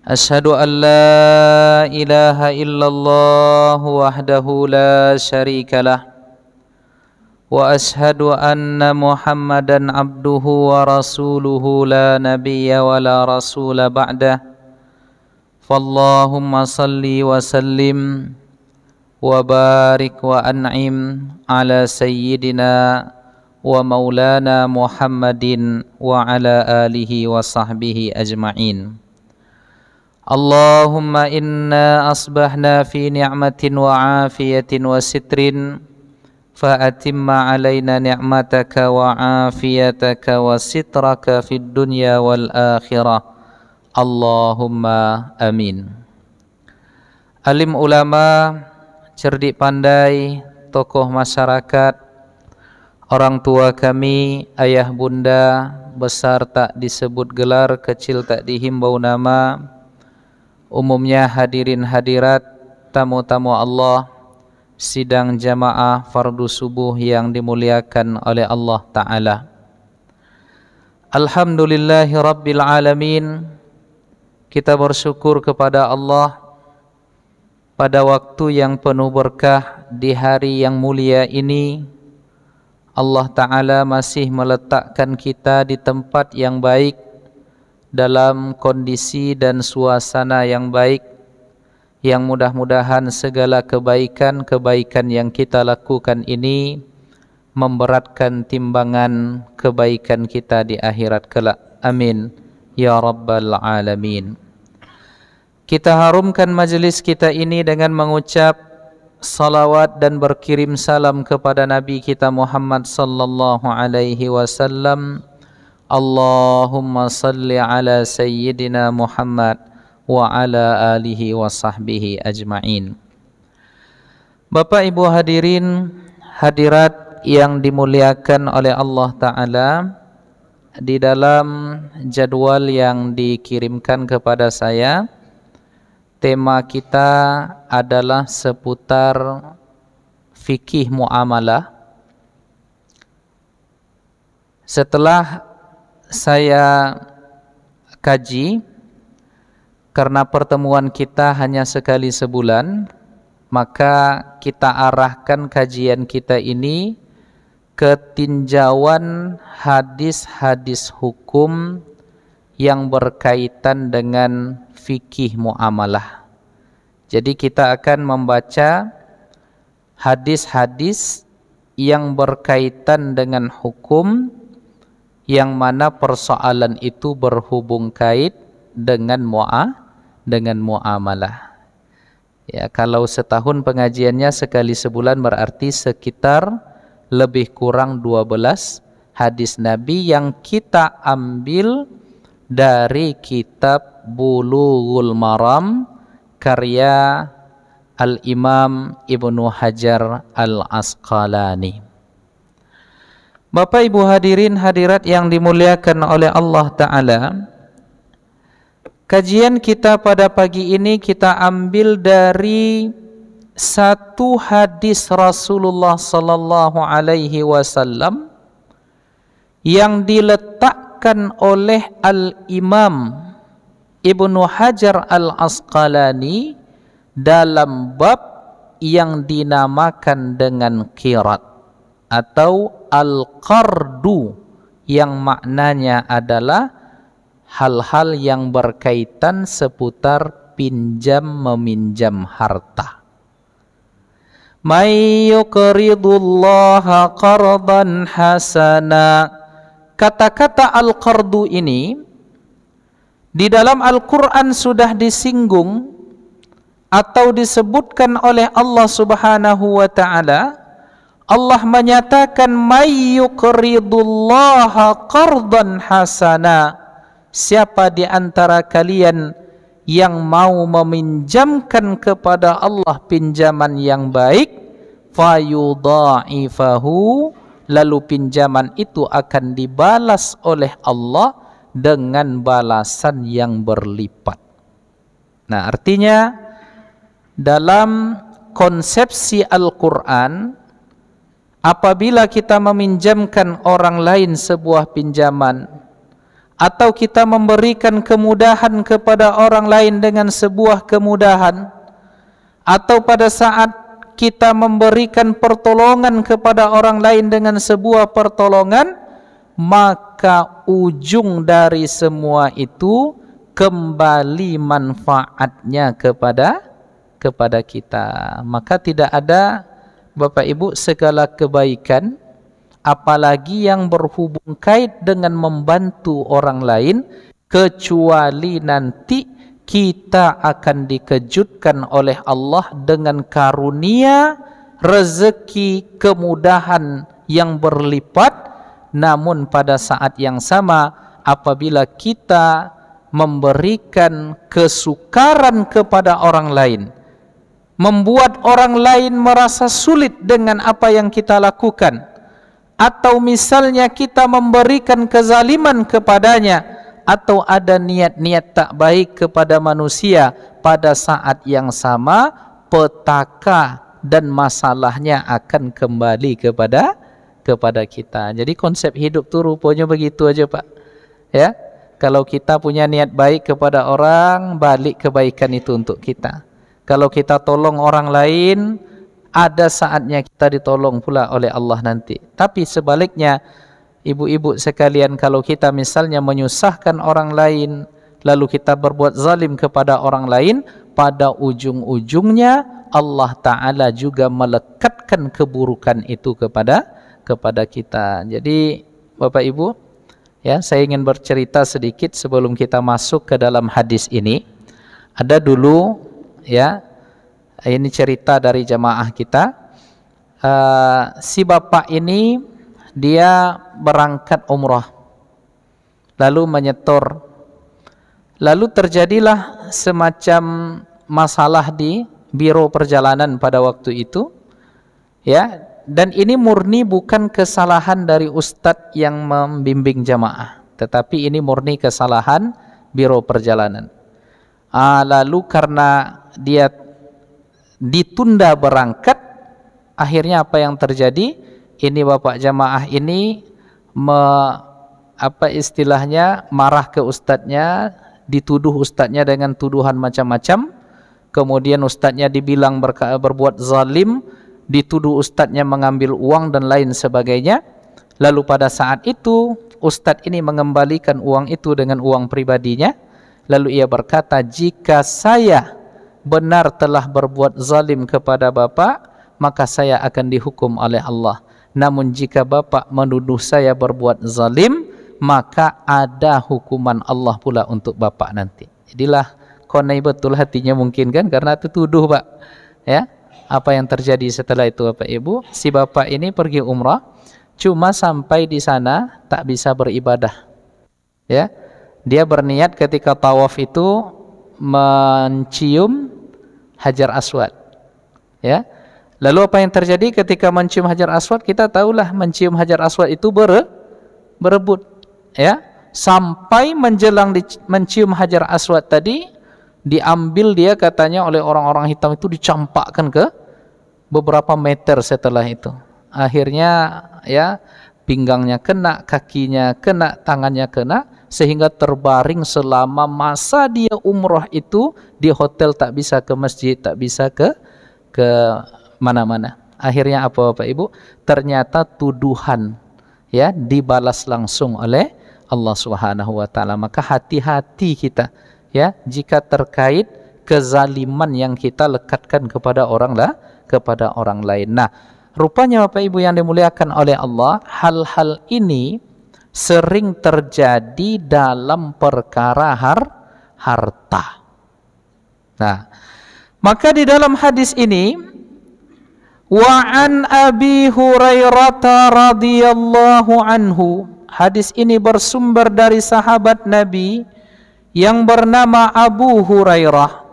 Asyhadu an la ilaha illallah wahdahu la syarikalah wa asyhadu anna Muhammadan abduhu wa rasuluhu la nabiyya wa la rasula ba'dah. Fallahumma salli wa sallim wa barik wa an'im ala sayyidina wa maulana Muhammadin wa ala alihi wa sahbihi ajma'in. Allahumma inna asbahna fi ni'matin wa afiyatin wa sitrin fa atimma alaina ni'mataka wa afiyataka wa sitraka fid dunya wal akhirah. Allahumma amin. Alim ulama, cerdik pandai, tokoh masyarakat, orang tua kami, ayah bunda, besar tak disebut gelar, kecil tak dihimbau nama, umumnya hadirin hadirat, tamu-tamu Allah, sidang jamaah fardu subuh yang dimuliakan oleh Allah Ta'ala. Alhamdulillahi Rabbil Alamin. Kita bersyukur kepada Allah pada waktu yang penuh berkah di hari yang mulia ini. Allah Ta'ala masih meletakkan kita di tempat yang baik, dalam kondisi dan suasana yang baik, yang mudah-mudahan segala kebaikan-kebaikan yang kita lakukan ini memberatkan timbangan kebaikan kita di akhirat kelak. Amin ya rabbal alamin. Kita harumkan majlis kita ini dengan mengucap salawat dan berkirim salam kepada Nabi kita Muhammad sallallahu alaihi wasallam. Allahumma salli ala sayyidina Muhammad wa ala alihi wa sahbihi ajma'in. Bapak Ibu hadirin hadirat yang dimuliakan oleh Allah Ta'ala, di dalam jadwal yang dikirimkan kepada saya, tema kita adalah seputar fikih muamalah. Setelah saya kaji, karena pertemuan kita hanya sekali sebulan, maka kita arahkan kajian kita ini ke tinjauan hadis-hadis hukum yang berkaitan dengan fikih muamalah. Jadi kita akan membaca hadis-hadis yang berkaitan dengan hukum, yang mana persoalan itu berhubung kait dengan muamalah. Ya, kalau setahun pengajiannya sekali sebulan berarti sekitar lebih kurang 12 hadis Nabi yang kita ambil dari kitab Bulughul Maram karya Al-Imam Ibnu Hajar Al-Asqalani. Bapak Ibu hadirin hadirat yang dimuliakan oleh Allah Ta'ala, kajian kita pada pagi ini kita ambil dari satu hadis Rasulullah sallallahu alaihi wasallam yang diletakkan oleh Al-Imam Ibnu Hajar Al-Asqalani dalam bab yang dinamakan dengan qirat atau al-qardu, yang maknanya adalah hal-hal yang berkaitan seputar pinjam meminjam harta. May yuqridullaha qardan hasana. Kata-kata al-qardu ini di dalam Al-Quran sudah disinggung atau disebutkan oleh Allah Subhanahu wa Ta'ala. Allah menyatakan may yuqridullaha qardan hasana. Siapa di antara kalian yang mau meminjamkan kepada Allah pinjaman yang baik, fayudha'ifahu, lalu pinjaman itu akan dibalas oleh Allah dengan balasan yang berlipat. Nah, artinya dalam konsepsi Al-Quran, apabila kita meminjamkan orang lain sebuah pinjaman, atau kita memberikan kemudahan kepada orang lain dengan sebuah kemudahan, atau pada saat kita memberikan pertolongan kepada orang lain dengan sebuah pertolongan, maka ujung dari semua itu kembali manfaatnya kepada kita. Maka tidak ada, Bapak Ibu, segala kebaikan apalagi yang berhubung kait dengan membantu orang lain, kecuali nanti kita akan dikejutkan oleh Allah dengan karunia rezeki kemudahan yang berlipat. Namun pada saat yang sama, apabila kita memberikan kesukaran kepada orang lain, membuat orang lain merasa sulit dengan apa yang kita lakukan, atau misalnya kita memberikan kezaliman kepadanya, atau ada niat-niat tak baik kepada manusia, pada saat yang sama petaka dan masalahnya akan kembali kepada kita. Jadi konsep hidup tuh rupanya begitu aja, Pak. Ya, kalau kita punya niat baik kepada orang, balik kebaikan itu untuk kita. Kalau kita tolong orang lain, ada saatnya kita ditolong pula oleh Allah nanti. Tapi sebaliknya, ibu-ibu sekalian, kalau kita misalnya menyusahkan orang lain, lalu kita berbuat zalim kepada orang lain, pada ujung-ujungnya Allah Ta'ala juga melekatkan keburukan itu kepada kita. Jadi Bapak Ibu, ya, saya ingin bercerita sedikit sebelum kita masuk ke dalam hadis ini. Ada dulu, ya, ini cerita dari jamaah kita. Si bapak ini dia berangkat umrah, lalu menyetor, lalu terjadilah semacam masalah di biro perjalanan pada waktu itu, ya. Dan ini murni bukan kesalahan dari ustadz yang membimbing jamaah, tetapi ini murni kesalahan biro perjalanan. Lalu karena dia ditunda berangkat, akhirnya apa yang terjadi? Ini bapak jamaah ini marah ke ustadznya, dituduh ustadznya dengan tuduhan macam-macam. Kemudian ustadznya dibilang berbuat zalim, dituduh ustadznya mengambil uang dan lain sebagainya. Lalu pada saat itu ustadz ini mengembalikan uang itu dengan uang pribadinya. Lalu ia berkata, jika saya benar telah berbuat zalim kepada bapak, maka saya akan dihukum oleh Allah. Namun jika bapak menuduh saya berbuat zalim, maka ada hukuman Allah pula untuk bapak nanti. Jadilah konai betul hatinya mungkin kan, karena tertuduh, Pak. Ya, apa yang terjadi setelah itu, Bapak Ibu? Si bapak ini pergi umrah, cuma sampai di sana tak bisa beribadah. Ya, dia berniat ketika tawaf itu mencium Hajar Aswad. Ya, lalu apa yang terjadi ketika mencium Hajar Aswad? Kita tahulah mencium Hajar Aswad itu berebut. Ya, sampai menjelang mencium Hajar Aswad tadi, diambil dia katanya oleh orang-orang hitam itu, dicampakkan ke beberapa meter setelah itu. Akhirnya ya, pinggangnya kena, kakinya kena, tangannya kena, sehingga terbaring selama masa dia umrah itu di hotel, tak bisa ke masjid, tak bisa ke mana-mana. Akhirnya apa, Bapak Ibu? Ternyata tuduhan, ya, dibalas langsung oleh Allah Subhanahu wa taala. Maka hati-hati kita, ya, jika terkait kezaliman yang kita lekatkan kepada orang lain. Nah, rupanya Bapak Ibu yang dimuliakan oleh Allah, hal-hal ini sering terjadi dalam perkara harta. Nah, maka di dalam hadis ini, wa an Abi Hurairah radhiyallahu anhu, hadis ini bersumber dari sahabat Nabi yang bernama Abu Hurairah.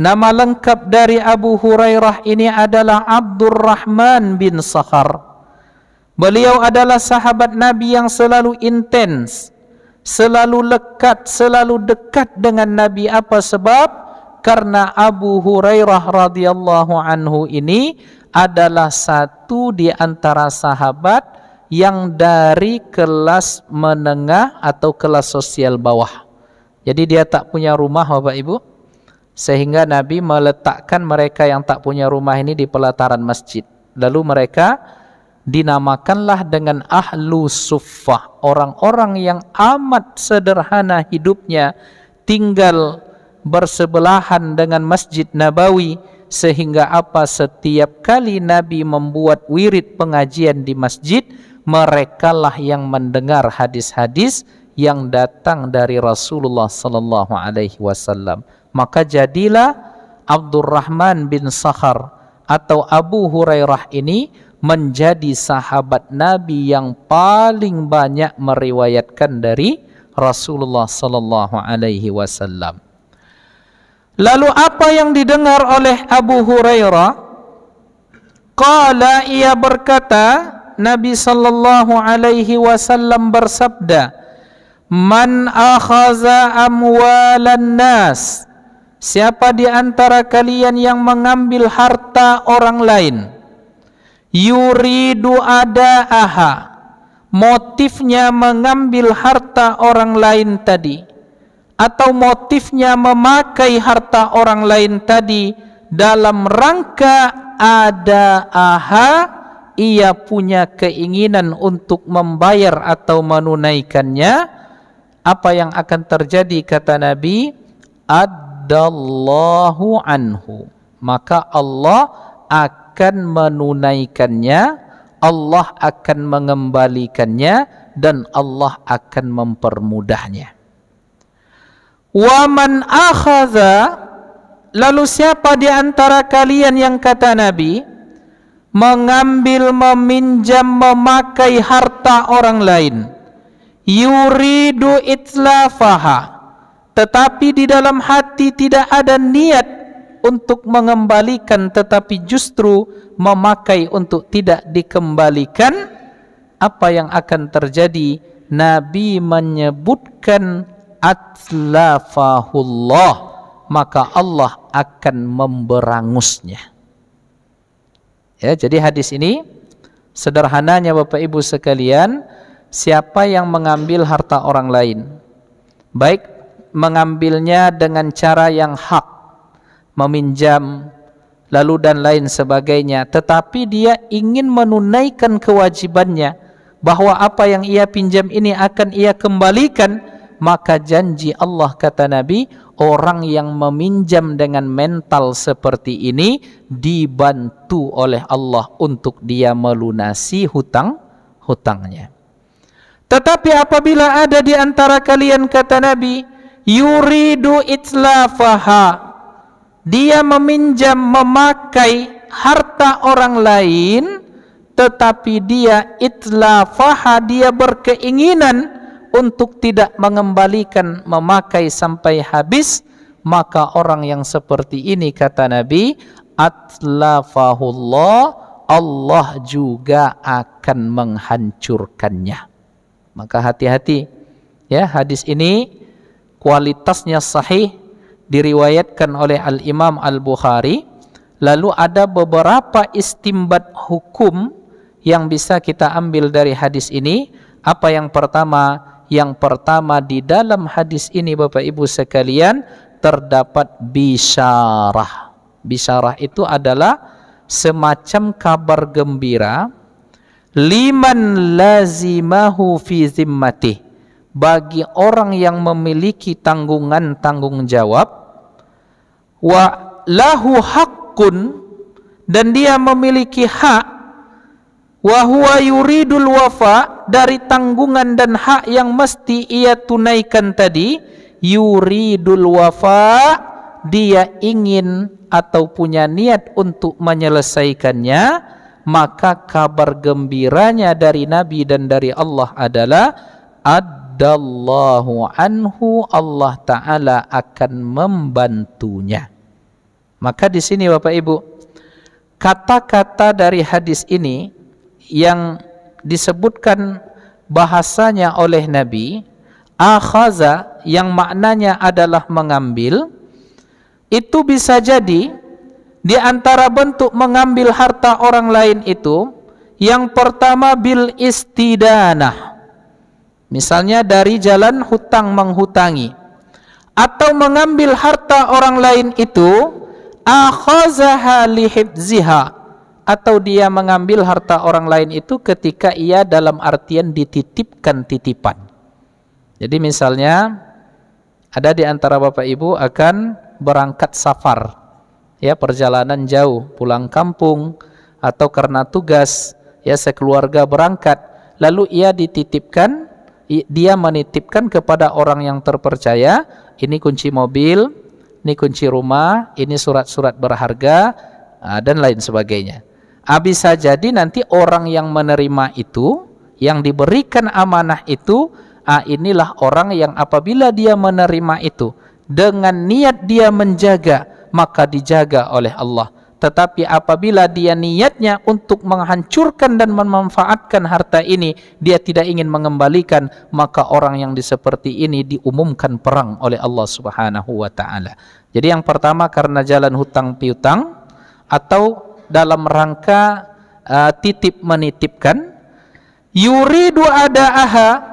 Nama lengkap dari Abu Hurairah ini adalah Abdurrahman bin Sakhar. Beliau adalah sahabat Nabi yang selalu intens, selalu lekat, selalu dekat dengan Nabi. Apa sebab? Karena Abu Hurairah radhiyallahu anhu ini adalah satu di antara sahabat yang dari kelas menengah atau kelas sosial bawah. Jadi dia tak punya rumah, Bapak Ibu, sehingga Nabi meletakkan mereka yang tak punya rumah ini di pelataran masjid. Lalu mereka dinamakanlah dengan ahlu suffah, orang-orang yang amat sederhana hidupnya, tinggal bersebelahan dengan Masjid Nabawi, sehingga apa, setiap kali Nabi membuat wirid pengajian di masjid, merekalah yang mendengar hadis-hadis yang datang dari Rasulullah sallallahu alaihi wasallam. Maka jadilah Abdurrahman bin Sakhar atau Abu Hurairah ini menjadi sahabat Nabi yang paling banyak meriwayatkan dari Rasulullah sallallahu alaihi wasallam. Lalu apa yang didengar oleh Abu Hurairah? Qala, ia berkata, Nabi sallallahu alaihi wasallam bersabda, "Man akhaza amwalan nas." Siapa di antara kalian yang mengambil harta orang lain, yuridu ada'aha, motifnya mengambil harta orang lain tadi, atau motifnya memakai harta orang lain tadi dalam rangka ada'aha, ia punya keinginan untuk membayar atau menunaikannya, apa yang akan terjadi kata Nabi? Addallahu anhu, maka Allah akan menunaikannya, Allah akan mengembalikannya, dan Allah akan mempermudahnya. Wa man akhadha, lalu siapa di antara kalian yang kata Nabi mengambil, meminjam, memakai harta orang lain, yuridu itlafaha, tetapi di dalam hati tidak ada niat untuk mengembalikan, tetapi justru memakai untuk tidak dikembalikan, apa yang akan terjadi? Nabi menyebutkan atlafahullah, maka Allah akan memberangusnya. Ya, jadi hadis ini sederhananya Bapak Ibu sekalian, siapa yang mengambil harta orang lain, baik mengambilnya dengan cara yang hak, meminjam lalu dan lain sebagainya, tetapi dia ingin menunaikan kewajibannya, bahwa apa yang ia pinjam ini akan ia kembalikan, maka janji Allah, kata Nabi, orang yang meminjam dengan mental seperti ini dibantu oleh Allah untuk dia melunasi hutangnya. Tetapi apabila ada di antara kalian, kata Nabi, yuridu itlafaha, dia meminjam, memakai harta orang lain, tetapi dia itlafaha, dia berkeinginan untuk tidak mengembalikan, memakai sampai habis, maka orang yang seperti ini, kata Nabi, atlafahullah, Allah juga akan menghancurkannya. Maka hati-hati ya, hadis ini kualitasnya sahih, diriwayatkan oleh Al-Imam Al-Bukhari. Lalu ada beberapa istimbat hukum yang bisa kita ambil dari hadis ini. Apa yang pertama? Yang pertama, di dalam hadis ini Bapak Ibu sekalian terdapat bisyarah. Bisyarah itu adalah semacam kabar gembira, liman lazimahu fi zimmatih, bagi orang yang memiliki tanggung jawab, wa lahu haqqun, dan dia memiliki hak, wa huwa yuridul wafa, dari tanggungan dan hak yang mesti ia tunaikan tadi, yuridul wafa, dia ingin atau punya niat untuk menyelesaikannya, maka kabar gembiranya dari Nabi dan dari Allah adalah addallahu anhu, Allah Ta'ala akan membantunya. Maka di sini Bapak Ibu, kata-kata dari hadis ini yang disebutkan bahasanya oleh Nabi, akhaza, yang maknanya adalah mengambil, itu bisa jadi di antara bentuk mengambil harta orang lain itu, Yang pertama bil istidanah. Misalnya dari jalan hutang menghutangi, atau mengambil harta orang lain itu, akhazaha lihibziha, atau dia mengambil harta orang lain itu ketika ia dalam artian dititipkan titipan. Jadi misalnya ada di antara Bapak Ibu akan berangkat safar, ya, perjalanan jauh, pulang kampung atau karena tugas, ya, sekeluarga berangkat, lalu dia menitipkan kepada orang yang terpercaya, ini kunci mobil, ini kunci rumah, ini surat-surat berharga, dan lain sebagainya. Bisa jadi nanti orang yang menerima itu, yang diberikan amanah itu, inilah orang yang apabila dia menerima itu dengan niat dia menjaga, maka dijaga oleh Allah. Tetapi apabila dia niatnya untuk menghancurkan dan memanfaatkan harta ini, dia tidak ingin mengembalikan, maka orang yang seperti ini diumumkan perang oleh Allah Subhanahu wa taala. Jadi yang pertama karena jalan hutang piutang atau dalam rangka titip menitipkan. Yuridu ada'aha.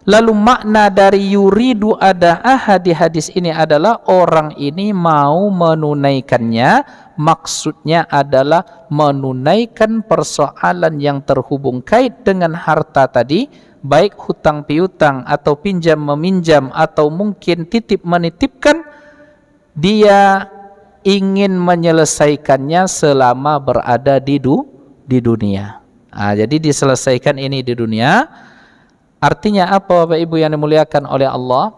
Lalu makna dari yuridu ada'aha di hadis ini adalah orang ini mau menunaikannya. Maksudnya adalah menunaikan persoalan yang terhubung kait dengan harta tadi, baik hutang piutang atau pinjam meminjam atau mungkin titip menitipkan. Dia ingin menyelesaikannya selama berada di dunia. Jadi diselesaikan ini di dunia. Artinya apa Bapak Ibu yang dimuliakan oleh Allah?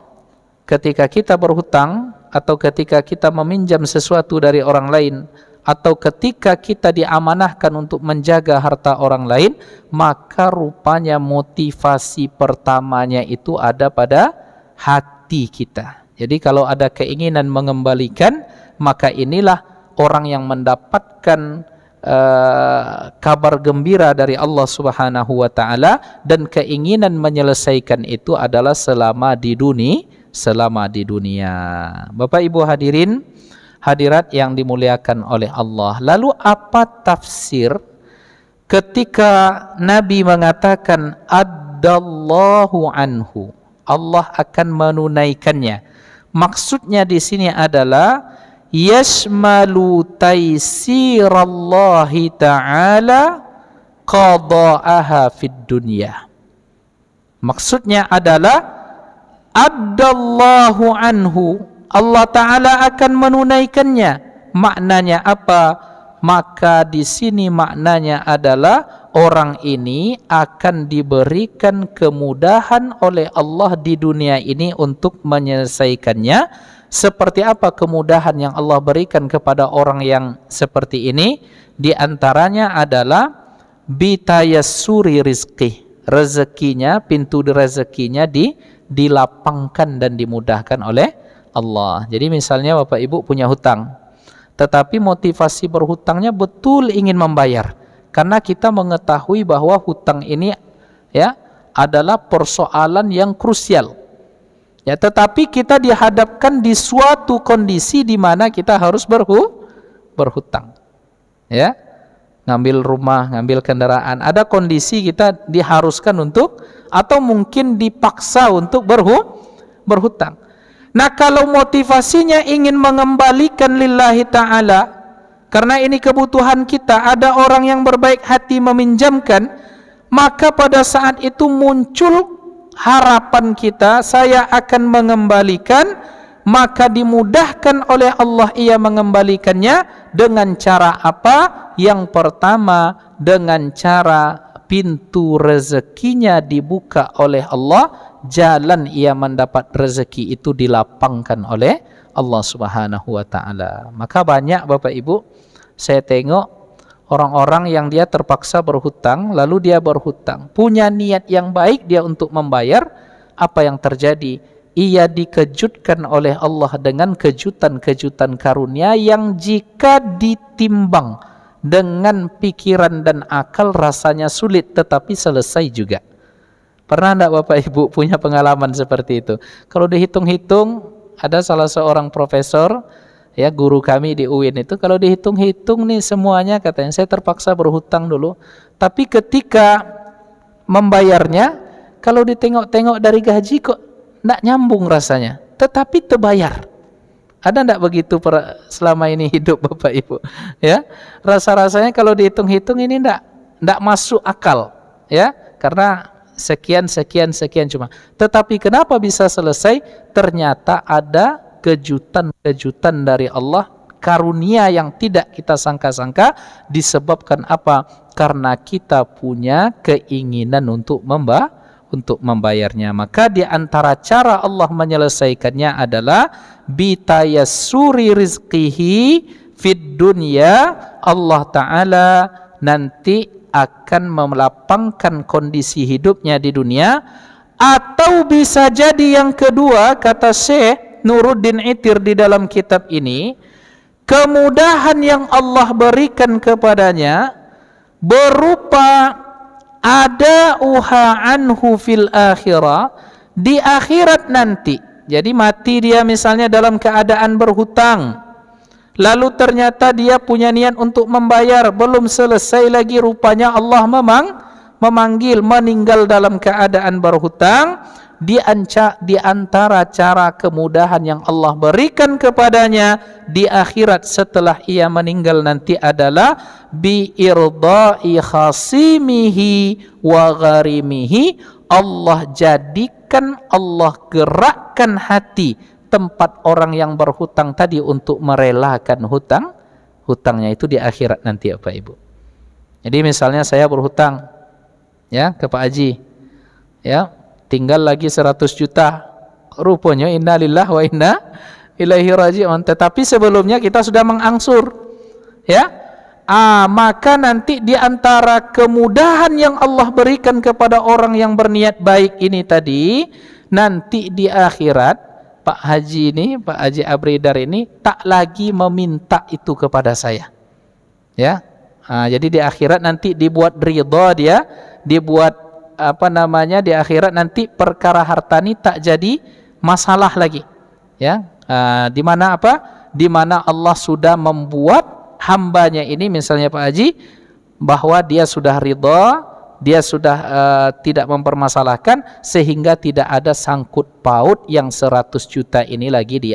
Ketika kita berhutang atau ketika kita meminjam sesuatu dari orang lain, atau ketika kita diamanahkan untuk menjaga harta orang lain, maka rupanya motivasi pertamanya itu ada pada hati kita. Jadi kalau ada keinginan mengembalikan, maka inilah orang yang mendapatkan kabar gembira dari Allah Subhanahu wa taala, dan keinginan menyelesaikan itu adalah selama di dunia. Bapak Ibu hadirin hadirat yang dimuliakan oleh Allah. Lalu apa tafsir ketika Nabi mengatakan addallahu anhu, Allah akan menunaikannya? Maksudnya di sini adalah yashmalu taysirallahi ta'ala qada'aha fid dunya. Maksudnya adalah addallahu anhu, Allah Ta'ala akan menunaikannya. Maknanya apa? Maka di sini maknanya adalah orang ini akan diberikan kemudahan oleh Allah di dunia ini untuk menyelesaikannya. Seperti apa kemudahan yang Allah berikan kepada orang yang seperti ini? Di antaranya adalah bitayassuri rizqih, rezekinya, pintu rezekinya dilapangkan dan dimudahkan oleh Allah. Jadi misalnya Bapak Ibu punya hutang, tetapi motivasi berhutangnya betul ingin membayar, karena kita mengetahui bahwa hutang ini, ya, adalah persoalan yang krusial. Ya, tetapi kita dihadapkan di suatu kondisi di mana kita harus berhutang. Ya, ngambil rumah, ngambil kendaraan. Ada kondisi kita diharuskan untuk, atau mungkin dipaksa untuk berhutang. Nah, kalau motivasinya ingin mengembalikan lillahi ta'ala, karena ini kebutuhan kita, ada orang yang berbaik hati meminjamkan, maka pada saat itu muncul harapan kita, saya akan mengembalikan, maka dimudahkan oleh Allah ia mengembalikannya dengan cara apa? Yang pertama, dengan cara pintu rezekinya dibuka oleh Allah, jalan ia mendapat rezeki itu dilapangkan oleh Allah Subhanahu wa taala. Maka banyak Bapak Ibu saya tengok orang-orang yang dia terpaksa berhutang, lalu dia berhutang, punya niat yang baik dia untuk membayar, apa yang terjadi? Ia dikejutkan oleh Allah dengan kejutan-kejutan karunia yang jika ditimbang dengan pikiran dan akal rasanya sulit, tetapi selesai juga. Pernah enggak Bapak Ibu punya pengalaman seperti itu? Kalau dihitung-hitung, ada salah seorang profesor, Ya, guru kami di UIN itu kalau dihitung-hitung nih semuanya katanya saya terpaksa berhutang dulu. Tapi ketika membayarnya kalau ditengok-tengok dari gaji kok enggak nyambung rasanya. Tetapi terbayar. Ada enggak begitu selama ini hidup Bapak Ibu? Ya, rasa-rasanya kalau dihitung-hitung ini enggak masuk akal, ya, karena sekian cuma. Tetapi kenapa bisa selesai? Ternyata ada kejutan-kejutan dari Allah, karunia yang tidak kita sangka-sangka. Disebabkan apa? Karena kita punya keinginan untuk membayarnya. Maka di antara cara Allah menyelesaikannya adalah bitayassuri rizqihi fid dunya. Allah Ta'ala nanti akan melapangkan kondisi hidupnya di dunia. Atau bisa jadi yang kedua, kata Syekh Nuruddin Itir di dalam kitab ini, kemudahan yang Allah berikan kepadanya berupa ada anhu fil akhirah, di akhirat nanti. Jadi mati dia misalnya dalam keadaan berhutang, lalu ternyata dia punya niat untuk membayar, belum selesai lagi rupanya Allah memanggil, meninggal dalam keadaan berhutang. Di antara cara kemudahan yang Allah berikan kepadanya di akhirat setelah ia meninggal nanti adalah bi irdai khasimihi wa gharimihi. Allah jadikan, Allah gerakkan hati tempat orang yang berhutang tadi untuk merelakan hutangnya itu di akhirat nanti Bapak Ibu. Jadi misalnya saya berhutang ya ke Pak Haji, ya, tinggal lagi 100 juta. Rupanya innalillahi wa inna ilaihi raji'un. Tetapi sebelumnya kita sudah mengangsur, ya. Maka nanti di antara kemudahan yang Allah berikan kepada orang yang berniat baik ini tadi, nanti di akhirat Pak Haji Abridar ini tak lagi meminta itu kepada saya, ya. Jadi di akhirat nanti dibuat ridha dia, dibuat di akhirat nanti perkara harta ini tak jadi masalah lagi, ya. Di mana di mana Allah sudah membuat hambanya ini, misalnya Pak Haji, bahwa dia sudah ridha, dia sudah tidak mempermasalahkan, sehingga tidak ada sangkut paut yang 100 juta ini lagi di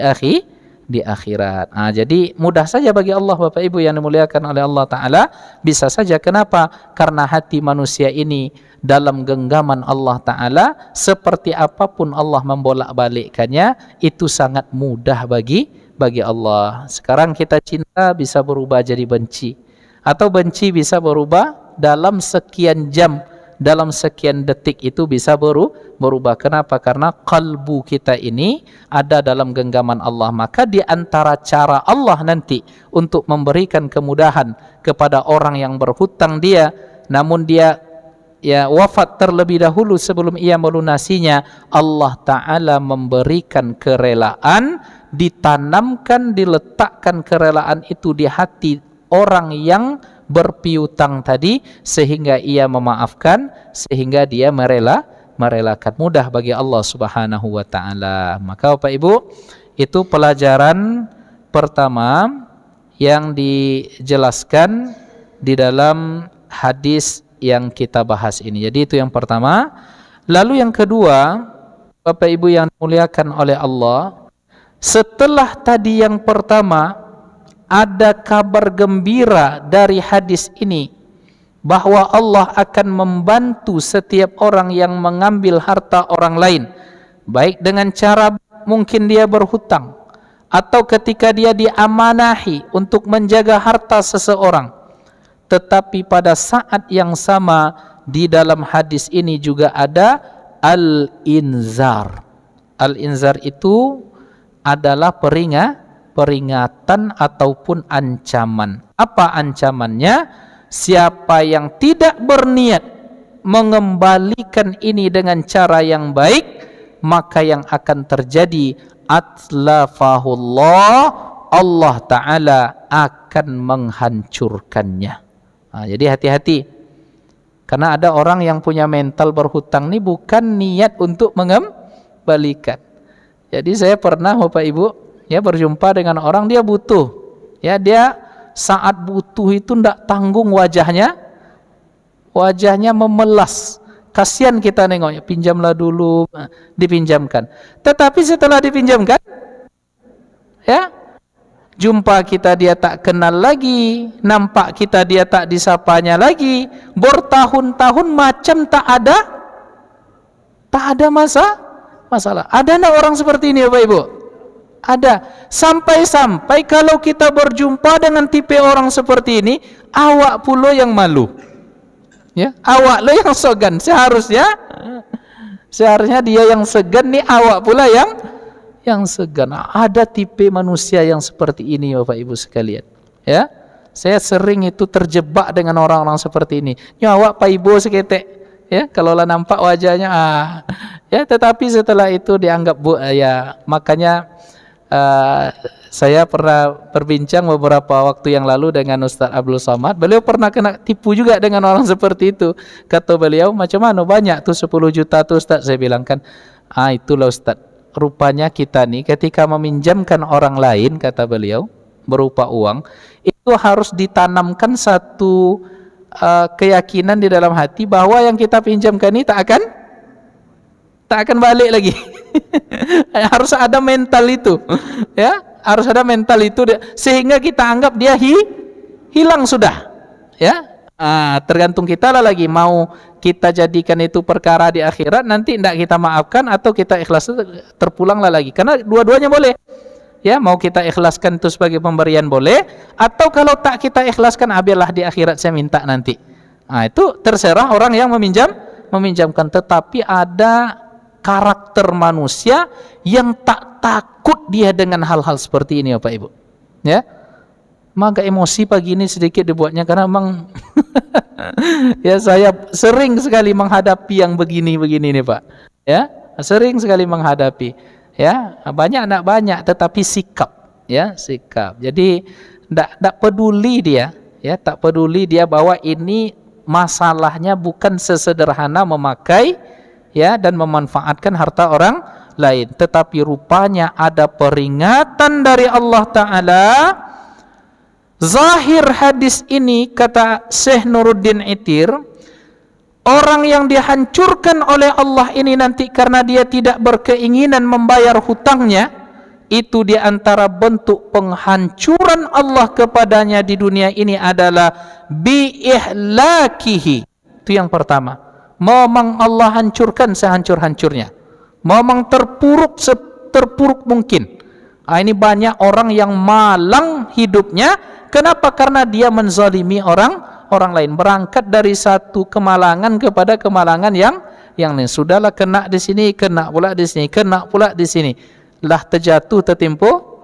akhirat. Jadi mudah saja bagi Allah Bapak Ibu yang dimuliakan oleh Allah Ta'ala. Bisa saja. Kenapa? Karena hati manusia ini dalam genggaman Allah Ta'ala, seperti apapun Allah membolak-balikkannya, itu sangat mudah bagi Allah. Sekarang kita cinta bisa berubah jadi benci, atau benci bisa berubah dalam sekian jam, dalam sekian detik itu bisa berubah. Kenapa? Karena kalbu kita ini ada dalam genggaman Allah. Maka di antara cara Allah nanti untuk memberikan kemudahan kepada orang yang berhutang dia, namun dia wafat terlebih dahulu sebelum ia melunasinya, Allah Ta'ala memberikan kerelaan, ditanamkan, diletakkan kerelaan itu di hati orang yang berpiutang tadi, sehingga ia memaafkan, sehingga dia merelakan. Mudah bagi Allah Subhanahu wa Ta'ala. Maka Bapak Ibu, itu pelajaran pertama yang dijelaskan di dalam hadis yang kita bahas ini. Jadi itu yang pertama. Lalu yang kedua, Bapak Ibu yang dimuliakan oleh Allah, setelah tadi yang pertama, ada kabar gembira dari hadis ini bahwa Allah akan membantu setiap orang yang mengambil harta orang lain, baik dengan cara mungkin dia berhutang, atau ketika dia diamanahi untuk menjaga harta seseorang. Tetapi pada saat yang sama di dalam hadis ini juga ada al-inzar. Al-inzar itu adalah peringatan ataupun ancaman. Apa ancamannya? Siapa yang tidak berniat mengembalikan ini dengan cara yang baik, maka yang akan terjadi atlafahullah, Allah Ta'ala akan menghancurkannya. Jadi hati-hati, karena ada orang yang punya mental berhutang ini bukan niat untuk mengembalikan. Jadi saya pernah Bapak Ibu ya, berjumpa dengan orang dia butuh, ya, dia saat butuh itu ndak tanggung wajahnya memelas. Kasihan kita nengoknya, pinjamlah dulu, dipinjamkan. Tetapi setelah dipinjamkan, ya, jumpa kita dia tak kenal lagi, nampak kita dia tak disapanya lagi, bertahun-tahun macam tak ada masalah. Ada enggak orang seperti ini, Bapak Ibu? Ada. Sampai-sampai kalau kita berjumpa dengan tipe orang seperti ini, awak pula yang malu. Ya, awak lo yang segan. Seharusnya dia yang segan nih, awak pula yang segan. Ada tipe manusia yang seperti ini, Bapak Ibu sekalian. Ya, saya sering itu terjebak dengan orang-orang seperti ini. Awak Pak Ibu seketek, ya, kalau lah nampak wajahnya, ya, tetapi setelah itu dianggap ya, makanya saya pernah berbincang beberapa waktu yang lalu dengan Ustaz Abdul Somad. Beliau pernah kena tipu juga dengan orang seperti itu. Kata beliau, macam mana banyak tuh 10 juta tuh Ustaz. Saya bilang kan, itulah Ustaz, rupanya kita nih ketika meminjamkan orang lain, kata beliau, berupa uang, itu harus ditanamkan satu keyakinan di dalam hati bahwa yang kita pinjamkan ini tak akan balik lagi. Harus ada mental itu, ya, harus ada mental itu, sehingga kita anggap dia hilang sudah, ya. Tergantung kita lah lagi, mau kita jadikan itu perkara di akhirat, nanti tidak kita maafkan atau kita ikhlas, terpulanglah lagi, karena dua-duanya boleh, ya. Mau kita ikhlaskan itu sebagai pemberian boleh, atau kalau tak kita ikhlaskan, biarlah di akhirat saya minta nanti. Itu terserah orang yang meminjamkan. Tetapi ada karakter manusia yang tak takut dia dengan hal-hal seperti ini, Bapak Ibu, ya. Maka emosi pagi ini sedikit dibuatnya karena memang ya, saya sering sekali menghadapi yang begini nih, Pak, ya, sering sekali menghadapi, ya, banyak tetapi sikap, ya, sikap. Jadi tidak peduli dia, ya, tak peduli dia bahwa ini masalahnya bukan sesederhana memakai, ya, dan memanfaatkan harta orang lain, tetapi rupanya ada peringatan dari Allah Ta'ala. Zahir hadis ini, kata Syekh Nuruddin Itir, orang yang dihancurkan oleh Allah ini nanti karena dia tidak berkeinginan membayar hutangnya, itu di antara bentuk penghancuran Allah kepadanya di dunia ini adalah bi'ihlakihi. Itu yang pertama. Memang Allah hancurkan sehancur-hancurnya, memang terpuruk mungkin. Ini banyak orang yang malang hidupnya. Kenapa? Karena dia menzalimi orang lain, berangkat dari satu kemalangan kepada kemalangan yang lain. Sudahlah, kena di sini, kena pula di sini, kena pula di sini, lah terjatuh tertimpa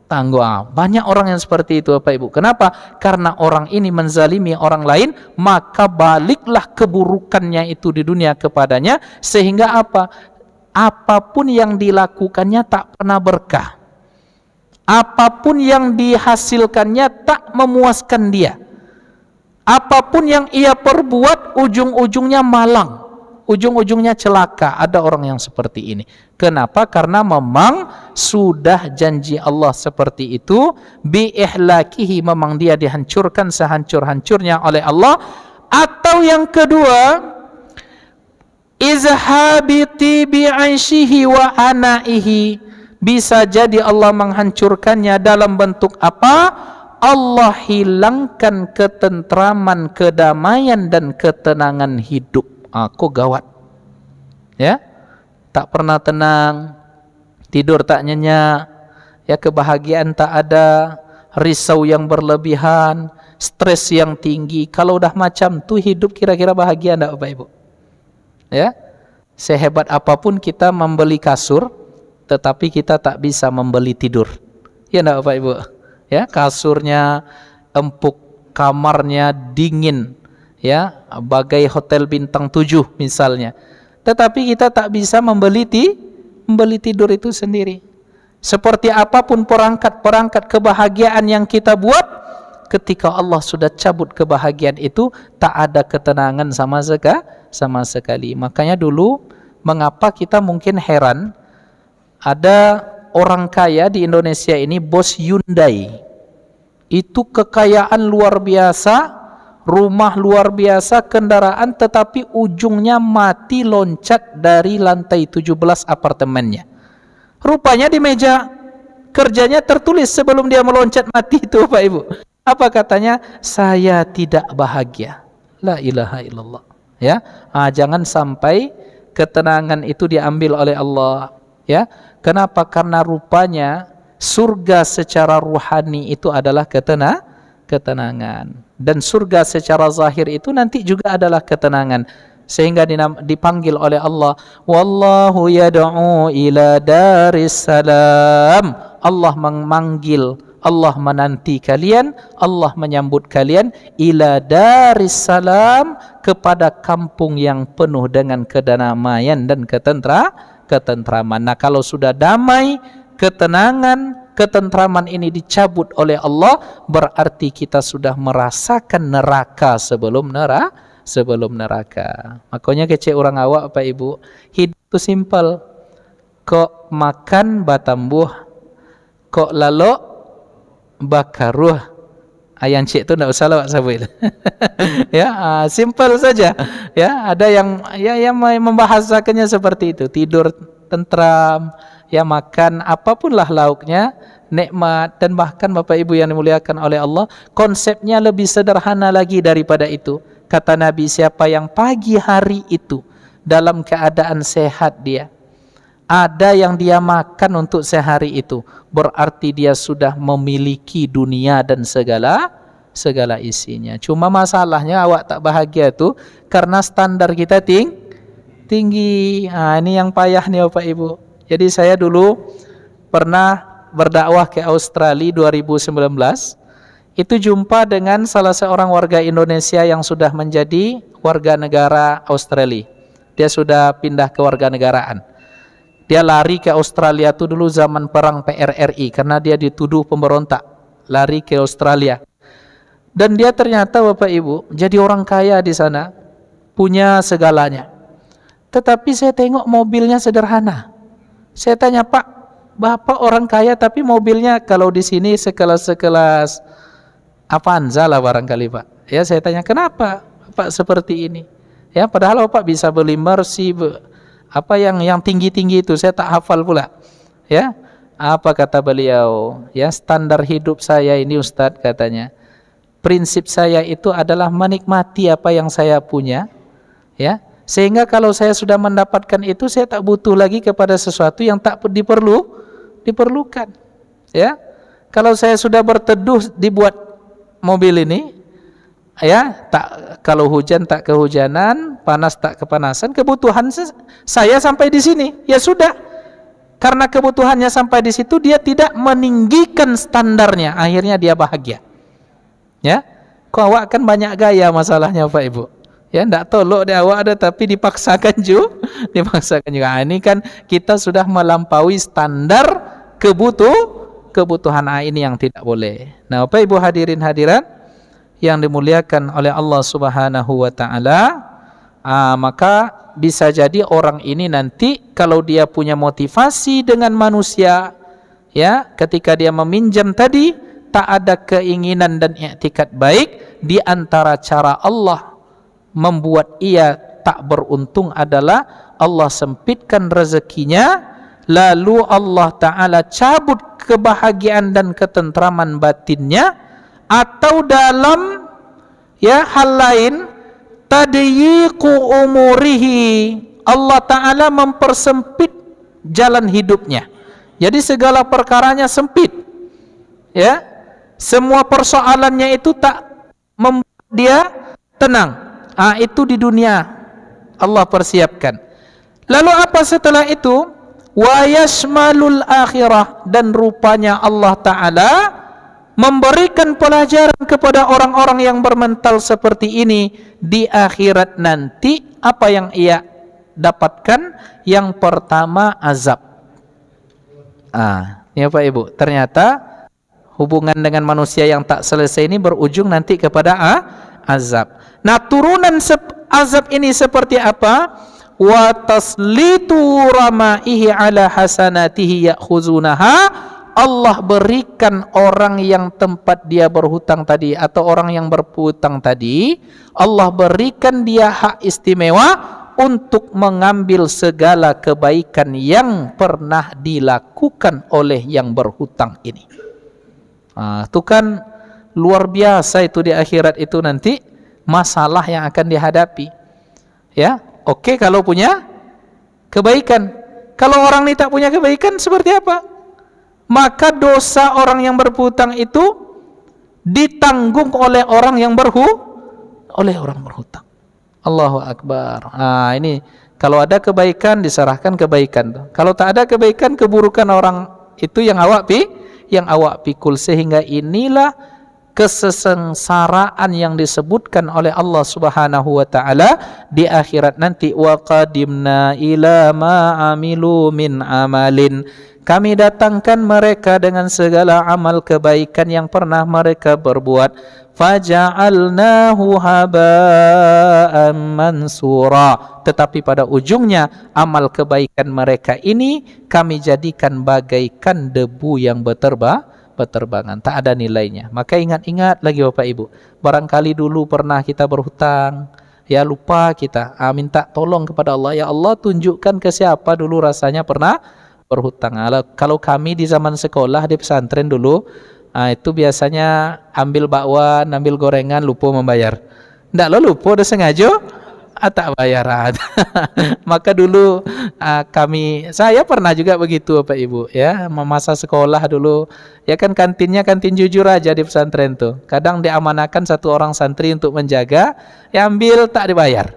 tangguh. Banyak orang yang seperti itu, Bapak Ibu. Kenapa? Karena orang ini menzalimi orang lain, maka baliklah keburukannya itu di dunia kepadanya, sehingga apapun yang dilakukannya tak pernah berkah, apapun yang dihasilkannya tak memuaskan dia, apapun yang ia perbuat ujung-ujungnya malang, ujung-ujungnya celaka. Ada orang yang seperti ini. Kenapa? Karena memang sudah janji Allah seperti itu, bi'ihlakihi, memang dia dihancurkan sehancur-hancurnya oleh Allah. Atau yang kedua, izhabiti bi'aishihi wa anaihi, bisa jadi Allah menghancurkannya dalam bentuk apa? Allah hilangkan ketentraman, kedamaian dan ketenangan hidup. Kok gawat, ya, tak pernah tenang, tidur tak nyenyak, ya, kebahagiaan tak ada, risau yang berlebihan, stres yang tinggi. Kalau udah macam tu hidup, kira-kira bahagia enggak, Bapak Ibu? Ya, sehebat apapun kita membeli kasur, tetapi kita tak bisa membeli tidur, ya enggak, Bapak Ibu? Ya, kasurnya empuk, kamarnya dingin, ya, bagai hotel bintang 7 misalnya, tetapi kita tak bisa membeli tidur itu sendiri. Seperti apapun perangkat kebahagiaan yang kita buat, ketika Allah sudah cabut kebahagiaan itu, tak ada ketenangan sama sekali. Makanya dulu, mengapa kita mungkin heran, ada orang kaya di Indonesia ini bos Hyundai. Itu kekayaan luar biasa, rumah luar biasa, kendaraan, tetapi ujungnya mati loncat dari lantai 17 apartemennya. Rupanya di meja kerjanya tertulis sebelum dia meloncat mati itu, Pak Ibu. Apa katanya? Saya tidak bahagia. La ilaha illallah. Ya, jangan sampai ketenangan itu diambil oleh Allah. Ya, kenapa? Karena rupanya surga secara ruhani itu adalah ketenangan, dan surga secara zahir itu nanti juga adalah ketenangan, sehingga dipanggil oleh Allah, wallahu yad'u ila daris salam. Allah memanggil, Allah menanti kalian, Allah menyambut kalian ila daris salam, kepada kampung yang penuh dengan kedamaian dan ketentraman. Nah, kalau sudah damai, ketenangan, ketentraman ini dicabut oleh Allah, berarti kita sudah merasakan neraka sebelum neraka. Makanya kece orang awak, Pak Ibu, hidup itu simpel. Kok makan batambuh, kok lalok bakaruh. Yang cik tu tidak usah lah Pak Sabil. Ya, simple saja. Ya, ada yang membahasakannya seperti itu. Tidur tentram, ya, makan apapun lah lauknya, nikmat. Dan bahkan Bapak Ibu yang dimuliakan oleh Allah, konsepnya lebih sederhana lagi daripada itu. Kata Nabi, siapa yang pagi hari itu dalam keadaan sehat dia, ada yang dia makan untuk sehari itu, berarti dia sudah memiliki dunia dan segala isinya. Cuma masalahnya awak tak bahagia tu karena standar kita tinggi. Ini yang payah nih Bapak Ibu. Jadi saya dulu pernah berdakwah ke Australia 2019. Itu jumpa dengan salah seorang warga Indonesia yang sudah menjadi warga negara Australia. Dia sudah pindah ke warga negaraan. Dia lari ke Australia itu dulu zaman perang PRRI karena dia dituduh pemberontak. Lari ke Australia. Dan dia ternyata Bapak Ibu jadi orang kaya di sana, punya segalanya. Tetapi saya tengok mobilnya sederhana. Saya tanya, Pak, Bapak orang kaya tapi mobilnya kalau di sini sekelas Avanza lah barangkali, Pak. Ya, saya tanya, kenapa Bapak seperti ini? Ya, padahal Bapak bisa beli Mercy, apa yang tinggi-tinggi itu, saya tak hafal pula. Ya, apa kata beliau? Ya, standar hidup saya ini Ustadz, katanya, prinsip saya itu adalah menikmati apa yang saya punya. Ya, sehingga kalau saya sudah mendapatkan itu, saya tak butuh lagi kepada sesuatu yang tak diperlukan. Ya, kalau saya sudah berteduh dibuat mobil ini, ya, tak, kalau hujan tak kehujanan, panas tak kepanasan, kebutuhan saya sampai di sini, ya sudah. Karena kebutuhannya sampai di situ, dia tidak meninggikan standarnya, akhirnya dia bahagia. Ya, kok awak kan banyak gaya masalahnya Pak Ibu. Ya, ndak tolok dia awak ada, tapi dipaksakan juga. Ini kan kita sudah melampaui standar kebutuhan ini yang tidak boleh. Nah, Bapak Ibu hadirin hadirat yang dimuliakan oleh Allah Subhanahu wa taala, maka bisa jadi orang ini nanti kalau dia punya motivasi dengan manusia, ya, ketika dia meminjam tadi tak ada keinginan dan i'tikad baik, di antara cara Allah membuat ia tak beruntung adalah Allah sempitkan rezekinya, lalu Allah Ta'ala cabut kebahagiaan dan ketentraman batinnya, atau dalam hal lain tadyiqu umurihi, Allah Ta'ala mempersempit jalan hidupnya. Jadi segala perkaranya sempit, ya, semua persoalannya itu tak membuat dia tenang. Itu di dunia Allah persiapkan. Lalu apa setelah itu? Wa yashmalul akhirah, dan rupanya Allah Ta'ala memberikan pelajaran kepada orang-orang yang bermental seperti ini di akhirat nanti. Apa yang ia dapatkan? Yang pertama azab. Ini Pak Ibu, ternyata hubungan dengan manusia yang tak selesai ini berujung nanti kepada azab. Nah, turunan azab ini seperti apa? wa taslitu ramaihi ala hasanatihi ya'khuzunaha. Allah berikan orang yang tempat dia berhutang tadi atau orang yang berhutang tadi, Allah berikan dia hak istimewa untuk mengambil segala kebaikan yang pernah dilakukan oleh yang berhutang ini. Itu kan luar biasa itu di akhirat itu nanti masalah yang akan dihadapi. Ya, oke kalau punya kebaikan. Kalau orang ini tak punya kebaikan seperti apa? Maka dosa orang yang berhutang itu ditanggung oleh orang yang berhutang. Allahu Akbar. Ini kalau ada kebaikan diserahkan kebaikan. Kalau tak ada kebaikan, keburukan orang itu yang awak pikul. Sehingga inilah kesengsaraan yang disebutkan oleh Allah Subhanahu wa taala di akhirat nanti, wa qadimna ila ma amilu min amalin. Kami datangkan mereka dengan segala amal kebaikan yang pernah mereka berbuat. Faja'alnahu haba'an mansura. Tetapi pada ujungnya amal kebaikan mereka ini kami jadikan bagaikan debu yang berterbangan, tak ada nilainya. Maka ingat-ingat lagi Bapak Ibu, barangkali dulu pernah kita berhutang, ya lupa kita, minta tolong kepada Allah, ya Allah tunjukkan ke siapa dulu rasanya pernah berhutang. Kalau kami di zaman sekolah di pesantren dulu, itu biasanya ambil bakwan, ambil gorengan, lupa membayar. Ndak lo lupa, udah sengaja tak bayaran. Maka dulu saya pernah juga begitu Bapak Ibu, ya, masa sekolah dulu, ya kan kantinnya kantin jujur aja di pesantren tuh. Kadang diamanakan satu orang santri untuk menjaga, ya ambil tak dibayar.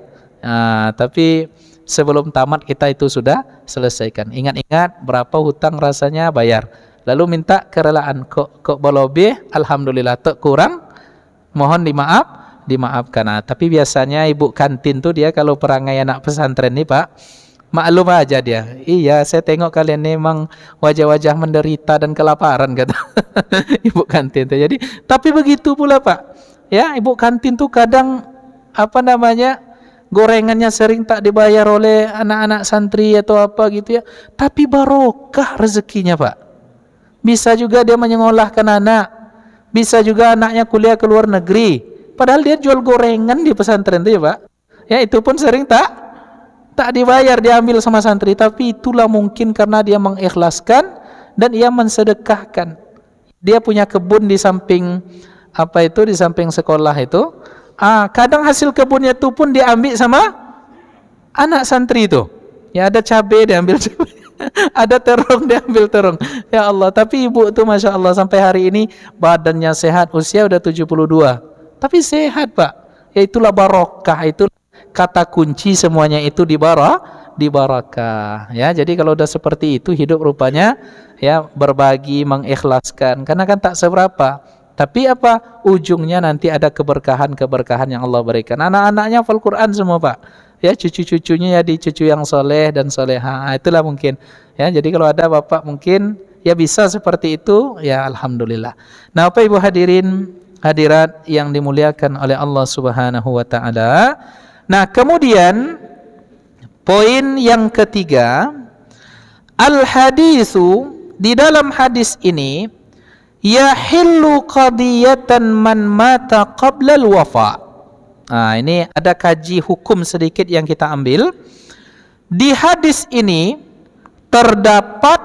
Tapi sebelum tamat kita itu sudah selesaikan. Ingat-ingat berapa hutang rasanya bayar. Lalu minta kerelaan, kok boleh, alhamdulillah, tak kurang, mohon dimaafkan. Tapi biasanya ibu kantin tuh dia kalau perangai anak pesantren nih Pak, maklum aja dia. Iya, saya tengok kalian memang wajah-wajah menderita dan kelaparan kata ibu kantin tuh. Jadi, tapi begitu pula Pak. Ya, ibu kantin tuh kadang gorengannya sering tak dibayar oleh anak-anak santri atau apa gitu ya. Tapi barokah rezekinya Pak. Bisa juga dia menyekolahkan anak. Bisa juga anaknya kuliah ke luar negeri. Padahal dia jual gorengan di pesantren itu ya Pak. Ya itu pun sering tak dibayar, diambil sama santri. Tapi itulah mungkin karena dia mengikhlaskan dan ia mensedekahkan. Dia punya kebun di samping di samping sekolah itu. Kadang hasil kebunnya itu pun diambil sama anak santri itu. Ya ada cabai diambil cabai. Ada terong diambil terong. Ya Allah, tapi ibu itu Masya Allah sampai hari ini badannya sehat, usia udah 72. Tapi sehat Pak. Ya itulah barokah, itu kata kunci semuanya itu di barakah. Ya, jadi kalau udah seperti itu hidup rupanya ya berbagi, mengikhlaskan. Karena kan tak seberapa. Tapi apa ujungnya nanti ada keberkahan yang Allah berikan. Anak-anaknya hafal Quran semua Pak. Ya cucu-cucunya jadi cucu yang soleh dan soleha. Itulah mungkin. Ya jadi kalau ada bapak mungkin ya bisa seperti itu. Ya alhamdulillah. Nah Bapak Ibu hadirat yang dimuliakan oleh Allah Subhanahu Wa Taala. Nah kemudian poin yang ketiga, al-hadisu, di dalam hadis ini yahillu qadiyatan man mata qabla al-wafa. Ini ada kaji hukum sedikit yang kita ambil. Di hadis ini terdapat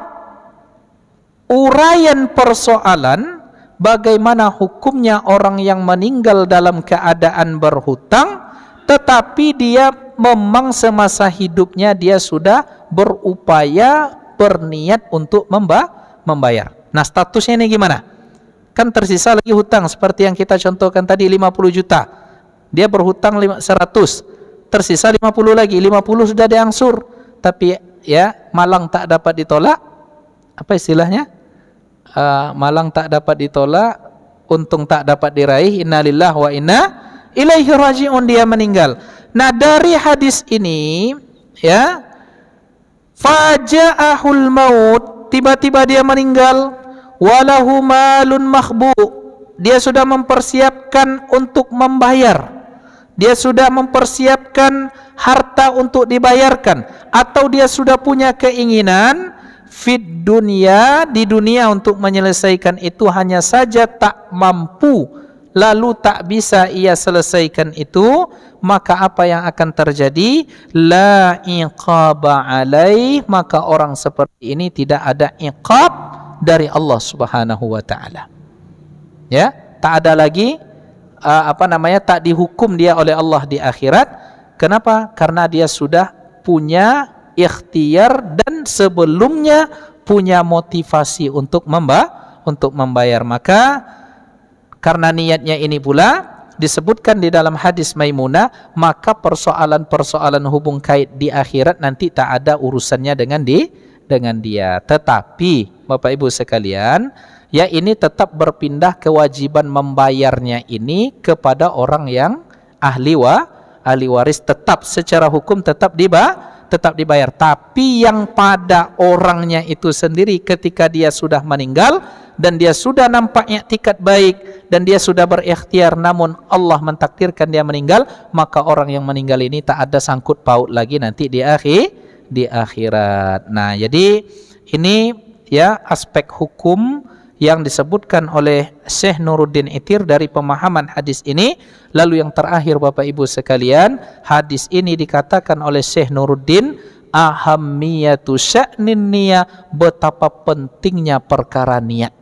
uraian persoalan bagaimana hukumnya orang yang meninggal dalam keadaan berhutang, tetapi dia memang semasa hidupnya dia sudah berupaya, berniat untuk membayar. Nah statusnya ini gimana? Kan tersisa lagi hutang seperti yang kita contohkan tadi 50 juta. Dia berhutang 100, tersisa 50 lagi, 50 sudah diangsur, tapi ya malang tak dapat ditolak. Apa istilahnya? Malang tak dapat ditolak, untung tak dapat diraih. Innalillahi wa inna ilaihi raji'un, dia meninggal. Nah dari hadis ini ya, faja'ahul maut, tiba-tiba dia meninggal, walahu malun makhbu, dia sudah mempersiapkan untuk membayar. Dia sudah mempersiapkan harta untuk dibayarkan, atau dia sudah punya keinginan fid dunia, di dunia untuk menyelesaikan itu, hanya saja tak mampu, lalu tak bisa ia selesaikan itu, maka apa yang akan terjadi? La iqaba alaih, maka orang seperti ini tidak ada iqab dari Allah Subhanahu wa taala. Ya, tak ada lagi tak dihukum dia oleh Allah di akhirat. Kenapa? Karena dia sudah punya ikhtiar dan sebelumnya punya motivasi untuk membayar. Maka karena niatnya ini pula disebutkan di dalam hadis Maimunah, maka persoalan-persoalan hubung kait di akhirat nanti tak ada urusannya dengan dia. Tetapi Bapak Ibu sekalian, ya ini tetap berpindah kewajiban membayarnya ini kepada orang yang ahli waris, tetap secara hukum tetap dibayar. Tapi yang pada orangnya itu sendiri ketika dia sudah meninggal dan dia sudah nampaknya tikat baik dan dia sudah berikhtiar, namun Allah mentakdirkan dia meninggal, maka orang yang meninggal ini tak ada sangkut paut lagi nanti di akhirat. Nah, jadi ini ya aspek hukum yang disebutkan oleh Syekh Nuruddin Itir dari pemahaman hadis ini. Lalu yang terakhir Bapak Ibu sekalian, hadis ini dikatakan oleh Syekh Nuruddin, ahammiyatu sya'nin niyah, betapa pentingnya perkara niat.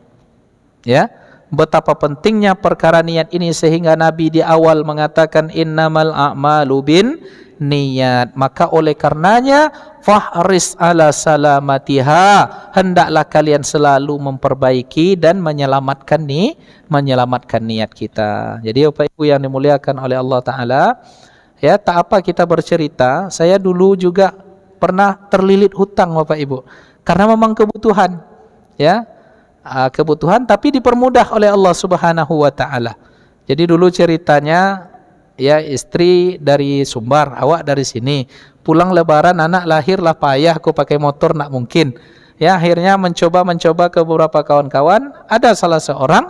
Ya, betapa pentingnya perkara niat ini sehingga Nabi di awal mengatakan innamal a'malu bin niat. Maka oleh karenanya fahris ala salamatiha, hendaklah kalian selalu memperbaiki dan menyelamatkan niat kita. Jadi Bapak Ibu yang dimuliakan oleh Allah Ta'ala, ya tak apa kita bercerita, saya dulu juga pernah terlilit hutang Bapak Ibu, karena memang kebutuhan, ya kebutuhan, tapi dipermudah oleh Allah Subhanahu wa Ta'ala. Jadi dulu ceritanya, ya istri dari Sumbar, awak dari sini, pulang lebaran anak lahirlah payah, aku pakai motor nak mungkin. Ya akhirnya mencoba ke beberapa kawan-kawan, ada salah seorang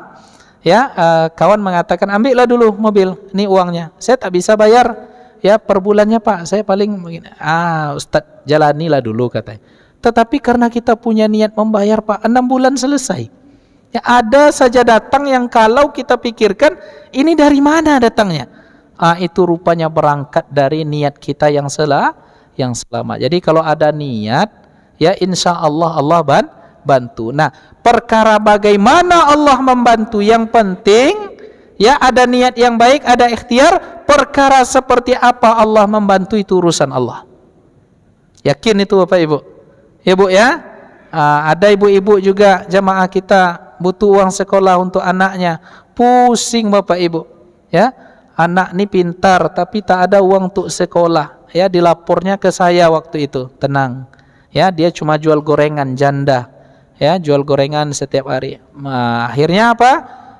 ya kawan mengatakan, ambillah dulu mobil, ini uangnya, saya tak bisa bayar ya per bulannya Pak, saya paling Ustadz jalanilah dulu katanya. Tetapi karena kita punya niat membayar Pak, 6 bulan selesai. Ya ada saja datang yang kalau kita pikirkan ini dari mana datangnya? Itu rupanya berangkat dari niat kita yang selama. Jadi kalau ada niat, ya insya Allah Allah bantu. Nah, perkara bagaimana Allah membantu, yang penting ya ada niat yang baik, ada ikhtiar. Perkara seperti apa Allah membantu itu urusan Allah. Yakin itu Bapak Ibu? Ya Bu ya, ada ibu-ibu juga jamaah kita butuh uang sekolah untuk anaknya, pusing Bapak Ibu, ya anak ini pintar tapi tak ada uang untuk sekolah, ya dilapornya ke saya waktu itu, tenang, ya dia cuma jual gorengan janda, ya jual gorengan setiap hari. Akhirnya apa?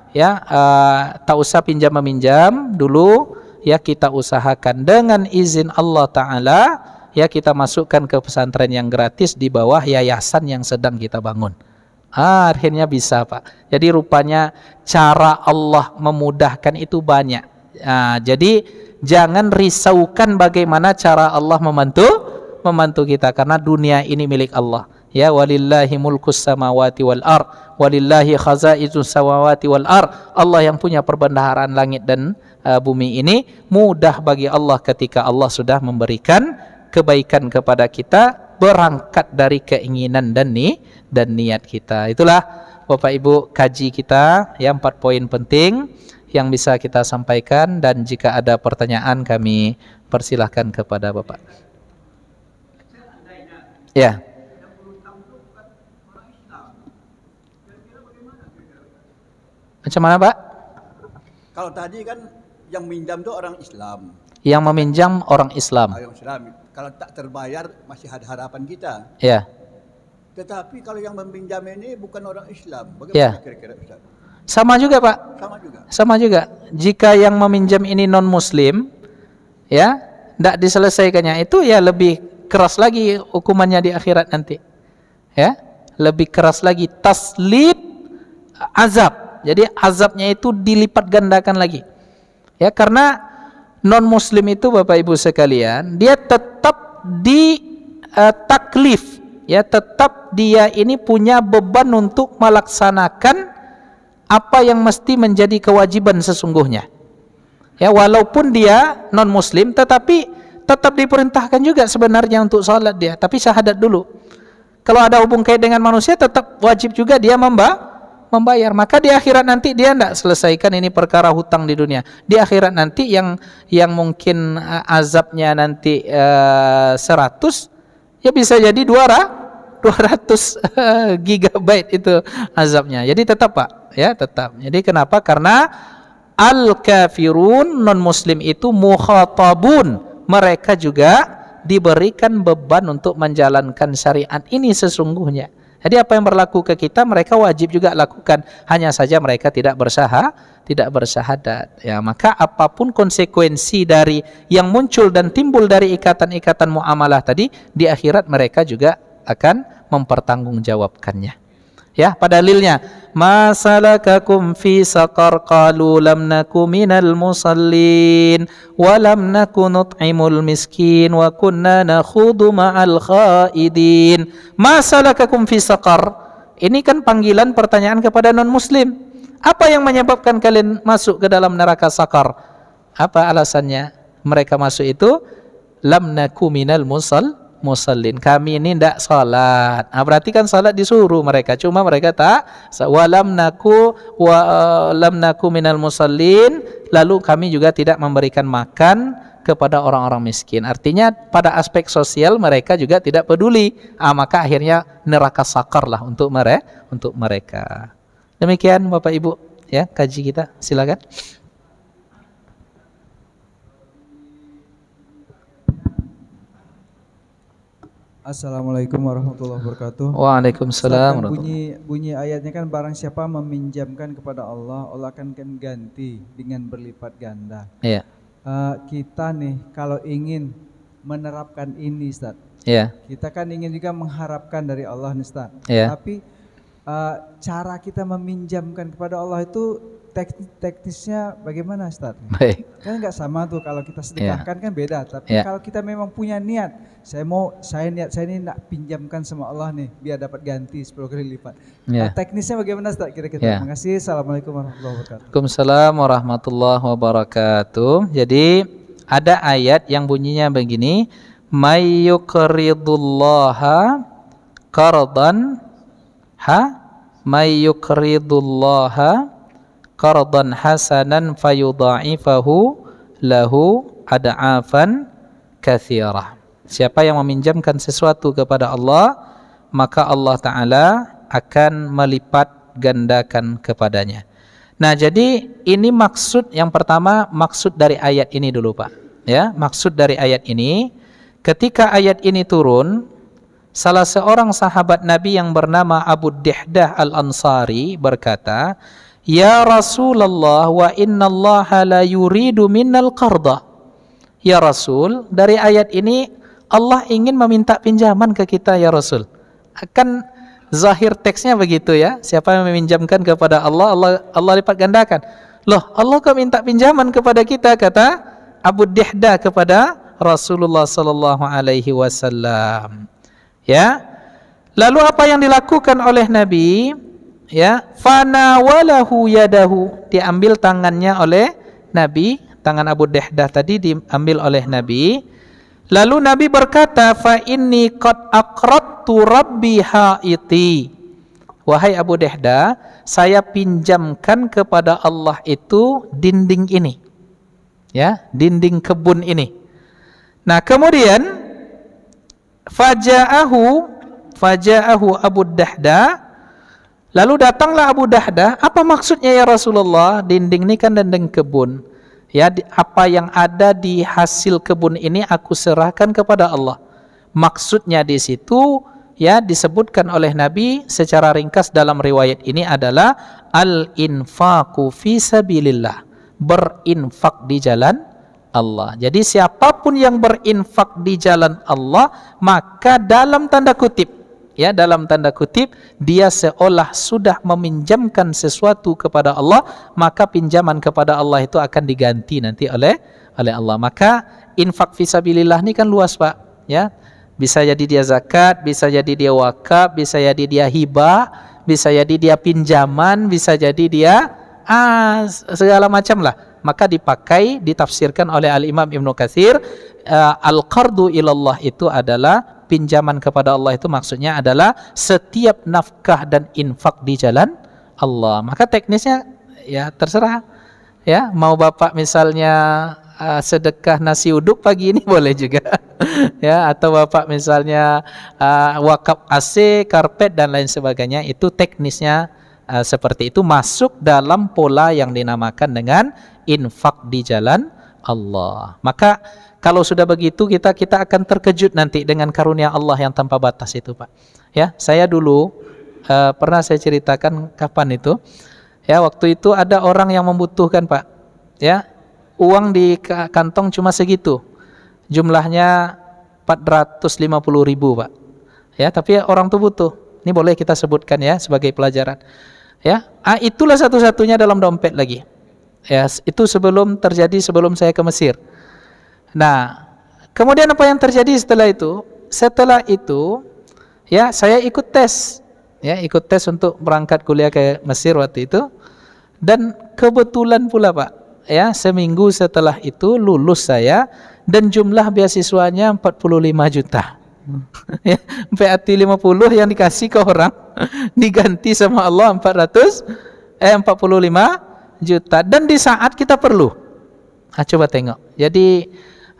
Ya tak usah pinjam meminjam dulu, ya kita usahakan dengan izin Allah Ta'ala. Ya kita masukkan ke pesantren yang gratis di bawah yayasan yang sedang kita bangun. Akhirnya bisa Pak. Jadi rupanya cara Allah memudahkan itu banyak. Jadi jangan risaukan bagaimana cara Allah membantu kita, karena dunia ini milik Allah. Ya walillahi mulkus samawati wal ard, walillahi khazaizus samawati wal ard. Allah yang punya perbendaharaan langit dan bumi ini. Mudah bagi Allah ketika Allah sudah memberikan kebaikan kepada kita, berangkat dari keinginan dan niat kita. Itulah Bapak Ibu kaji kita yang 4 poin penting yang bisa kita sampaikan, dan jika ada pertanyaan kami persilahkan kepada Bapak. Ya. Macam mana Pak? Kalau tadi kan yang minjam itu orang Islam. Yang meminjam orang Islam. Orang Islam. Kalau tak terbayar masih ada harapan kita. Ya. Tetapi kalau yang meminjam ini bukan orang Islam, bagaimana ya. kira-kira Ustaz? Sama juga Pak. Sama juga. Jika yang meminjam ini non Muslim, ya, tidak diselesaikannya itu, ya lebih keras lagi hukumannya di akhirat nanti. Ya, lebih keras lagi, taslib azab. Jadi azabnya itu dilipat gandakan lagi. Ya, karena non muslim itu Bapak Ibu sekalian, dia tetap taklif, ya, tetap dia ini punya beban untuk melaksanakan apa yang mesti menjadi kewajiban sesungguhnya. Ya, walaupun dia non muslim tetapi tetap diperintahkan juga sebenarnya untuk salat dia, tapi syahadat dulu. Kalau ada hubung kait dengan manusia tetap wajib juga dia membayar. Maka di akhirat nanti dia tidak selesaikan ini perkara hutang di dunia. Di akhirat nanti yang mungkin azabnya nanti 100, ya bisa jadi 200 gigabyte itu azabnya. Jadi tetap Pak, ya tetap. Jadi kenapa? Karena al-kafirun, non muslim itu mukhatabun, mereka juga diberikan beban untuk menjalankan syariat ini sesungguhnya. Jadi apa yang berlaku ke kita mereka wajib juga lakukan, hanya saja mereka tidak bersyahadat. Ya, maka apapun konsekuensi dari yang muncul dan timbul dari ikatan-ikatan muamalah tadi, di akhirat mereka juga akan mempertanggungjawabkannya. Ya, pada dalilnya, masalakakum fi saqar qalu lam naku minal musallin wa lam naku nut'imul miskin wa kunna nakhudu ma'al khaidin. Masalakakum fi saqar, ini kan panggilan pertanyaan kepada non muslim. Apa yang menyebabkan kalian masuk ke dalam neraka saqar? Apa alasannya mereka masuk itu? Lam naku minal musallin, kami ini tidak salat. Berarti kan salat disuruh mereka, cuma mereka tak. Lam naku minal musallin, lalu kami juga tidak memberikan makan kepada orang-orang miskin. Artinya pada aspek sosial mereka juga tidak peduli. Maka akhirnya neraka sakar lah untuk mereka. Demikian Bapak Ibu, ya, kaji kita. Silakan. Assalamualaikum warahmatullahi wabarakatuh. Waalaikumsalam. Bunyi ayatnya kan barang siapa meminjamkan kepada Allah, Allah akan ganti dengan berlipat ganda. Iya. Kita nih kalau ingin menerapkan ini, Ustaz. Iya. Kita kan ingin juga mengharapkan dari Allah nih, Ustaz. Iya. Tapi cara kita meminjamkan kepada Allah itu teknisnya bagaimana, Ustaz? Baik. Kan nggak sama tuh, kalau kita sedekahkan kan beda. Tapi kalau kita memang punya niat, saya ini nak pinjamkan sama Allah nih biar dapat ganti 10 kali lipat. Teknisnya bagaimana, Ustaz? Kira-kira. Terima kasih. Assalamualaikum warahmatullahi wabarakatuh. Waalaikumsalam warahmatullahi wabarakatuh. Jadi ada ayat yang bunyinya begini, may yuqridullaha qardan may yuqridullaha qardan hasanan fayudha'ifahu lahu ad'afan katsirah. Siapa yang meminjamkan sesuatu kepada Allah, maka Allah Ta'ala akan melipat gandakan kepadanya. Nah, jadi ini maksud yang pertama, maksud dari ayat ini dulu Pak. Ya, maksud dari ayat ini, ketika ayat ini turun, salah seorang sahabat Nabi yang bernama Abu Dihdah Al-Ansari berkata, ya Rasulullah, wa innallaha la yuridu minnal qarda. Ya Rasul, dari ayat ini Allah ingin meminta pinjaman ke kita ya Rasul. Akan zahir teksnya begitu ya. Siapa yang meminjamkan kepada Allah, Allah lipat gandakan. Loh, Allah kok minta pinjaman kepada kita, kata Abu Dihdah kepada Rasulullah sallallahu alaihi wasallam. Ya. Lalu apa yang dilakukan oleh Nabi? Ya, fanawalahu yadahu, diambil tangannya oleh Nabi, tangan Abu Dihdah tadi diambil oleh Nabi. Lalu Nabi berkata, fa inni qad aqradtu rabbi haiti. Wahai Abu Dihdah, saya pinjamkan kepada Allah itu dinding ini. Ya, dinding kebun ini. Nah, kemudian faja'ahu Abu Dihdah. Lalu datanglah Abu Dihdah, apa maksudnya ya Rasulullah? Dinding ini kan dinding kebun. Ya, apa yang ada di hasil kebun ini aku serahkan kepada Allah. Maksudnya di situ ya disebutkan oleh Nabi secara ringkas dalam riwayat ini adalah al-infaqu fi sabilillah, berinfak di jalan Allah. Jadi siapapun yang berinfak di jalan Allah, maka dalam tanda kutip ya dalam tanda kutip dia seolah sudah meminjamkan sesuatu kepada Allah, maka pinjaman kepada Allah itu akan diganti nanti oleh Allah. Maka infak fisabilillah ini kan luas Pak, ya. Bisa jadi dia zakat, bisa jadi dia wakaf, bisa jadi dia hibah, bisa jadi dia pinjaman, bisa jadi dia segala macam lah. Maka dipakai, ditafsirkan oleh Al-Imam Ibnu Katsir, al-qardu ilallah itu adalah pinjaman kepada Allah, itu maksudnya adalah setiap nafkah dan infak di jalan Allah. Maka teknisnya ya terserah, ya mau Bapak misalnya sedekah nasi uduk pagi ini boleh juga ya, atau Bapak misalnya wakaf AC, karpet dan lain sebagainya, itu teknisnya seperti itu, masuk dalam pola yang dinamakan dengan infak di jalan Allah. Maka kalau sudah begitu kita akan terkejut nanti dengan karunia Allah yang tanpa batas itu Pak. Ya, saya dulu pernah saya ceritakan kapan itu. Ya, waktu itu ada orang yang membutuhkan Pak. Ya, uang di kantong cuma segitu. Jumlahnya 450.000 Pak. Ya, tapi orang itu butuh. Ini boleh kita sebutkan ya sebagai pelajaran. Ya, itulah satu-satunya dalam dompet lagi. Ya, itu sebelum saya ke Mesir. Nah, kemudian apa yang terjadi setelah itu? Setelah itu, ya saya ikut tes. Ya, ikut tes untuk berangkat kuliah ke Mesir waktu itu. Dan kebetulan pula Pak, ya seminggu setelah itu lulus saya, dan jumlah beasiswanya 45 juta. Ya, PAT 50 yang dikasih ke orang diganti sama Allah 45 juta, dan di saat kita perlu. Coba tengok. Jadi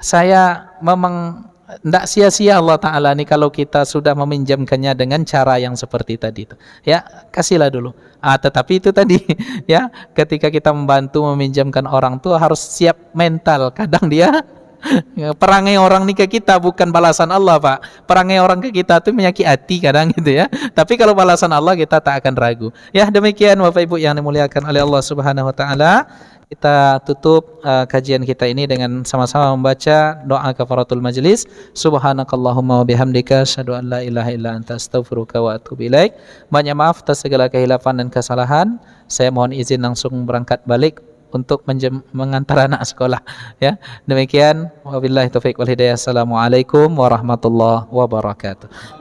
saya memang tidak sia-sia Allah Ta'ala nih kalau kita sudah meminjamkannya dengan cara yang seperti tadi itu. Ya, kasihlah dulu. Tetapi itu tadi ya, ketika kita membantu meminjamkan orang tuh harus siap mental. Kadang dia perangai orang nih ke kita bukan balasan Allah Pak. Perangai orang ke kita tuh menyakiti hati kadang gitu ya. Tapi kalau balasan Allah kita tak akan ragu. Ya, demikian Bapak Ibu yang dimuliakan oleh Allah Subhanahu wa taala. Kita tutup kajian kita ini dengan sama-sama membaca doa kafaratul majlis. Subhanakallahumma wa bihamdika asyhadu an la ilaha illa anta astaghfiruka wa atubu ilaik. Banyak maaf atas segala kehilafan dan kesalahan. Saya mohon izin langsung berangkat balik untuk mengantar anak sekolah ya. Demikian wabillahi taufik wal hidayah. Assalamualaikum warahmatullahi wabarakatuh.